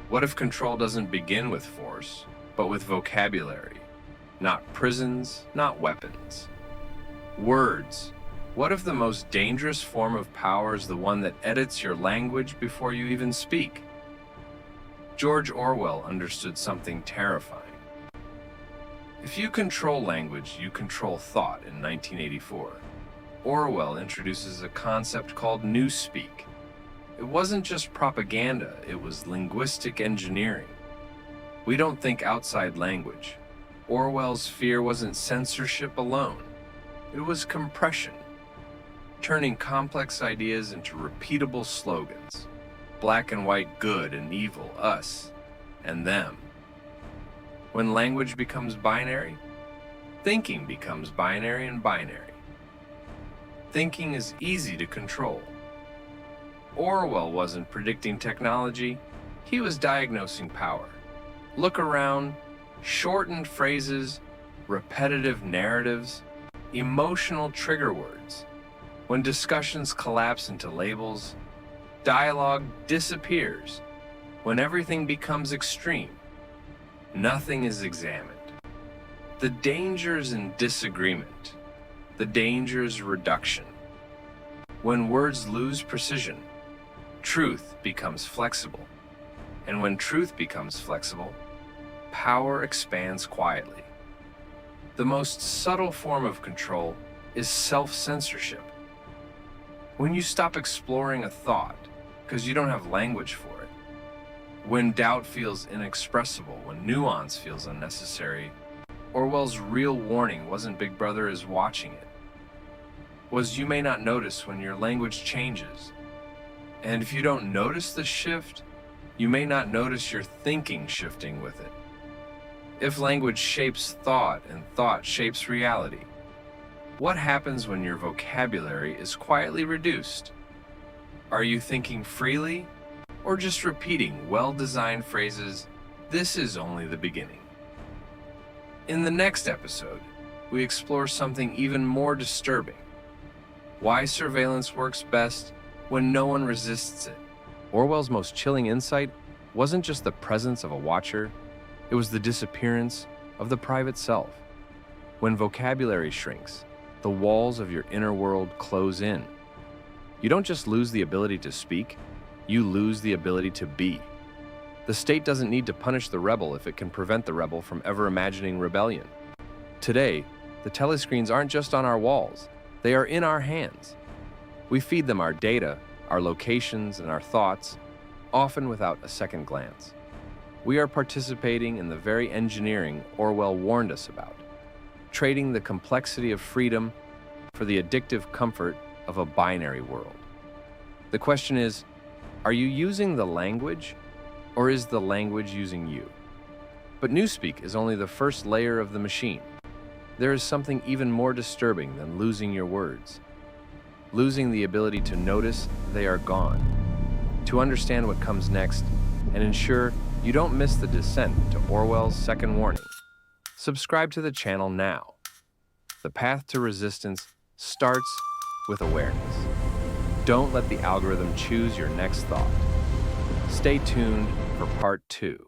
What if control doesn't begin with force, but with vocabulary? Not prisons, not weapons. Words. What if the most dangerous form of power is the one that edits your language before you even speak? George Orwell understood something terrifying. If you control language, you control thought in 1984. Orwell introduces a concept called newspeak. It wasn't just propaganda, it was linguistic engineering. We don't think outside language. Orwell's fear wasn't censorship alone. It was compression, turning complex ideas into repeatable slogans. Black and white, good and evil, us and them. When language becomes binary, thinking becomes binary and binary. Thinking is easy to control. Orwell wasn't predicting technology, he was diagnosing power. Look around, shortened phrases, repetitive narratives, emotional trigger words. When discussions collapse into labels, dialogue disappears. When everything becomes extreme, nothing is examined. The dangers in disagreement, the dangers reduction. When words lose precision, truth becomes flexible. And when truth becomes flexible, power expands quietly. The most subtle form of control is self-censorship. When you stop exploring a thought because you don't have language for it. When doubt feels inexpressible, when nuance feels unnecessary. Orwell's real warning wasn't Big Brother is watching it. Was you may not notice when your language changes. And if you don't notice the shift, you may not notice your thinking shifting with it. If language shapes thought and thought shapes reality, what happens when your vocabulary is quietly reduced? Are you thinking freely or just repeating well-designed phrases? This is only the beginning. In the next episode, we explore something even more disturbing. Why surveillance works best when no one resists it. Orwell's most chilling insight wasn't just the presence of a watcher, it was the disappearance of the private self. When vocabulary shrinks, the walls of your inner world close in. You don't just lose the ability to speak, you lose the ability to be. The state doesn't need to punish the rebel if it can prevent the rebel from ever imagining rebellion. Today, the telescreens aren't just on our walls, they are in our hands. We feed them our data, our locations, and our thoughts, often without a second glance. We are participating in the very engineering Orwell warned us about, trading the complexity of freedom for the addictive comfort of a binary world. The question is, are you using the language, or is the language using you? But newspeak is only the first layer of the machine. There is something even more disturbing than losing your words. Losing the ability to notice they are gone, to understand what comes next, and ensure you don't miss the descent to Orwell's second warning. Subscribe to the channel now. The path to resistance starts with awareness. Don't let the algorithm choose your next thought. Stay tuned for part 2.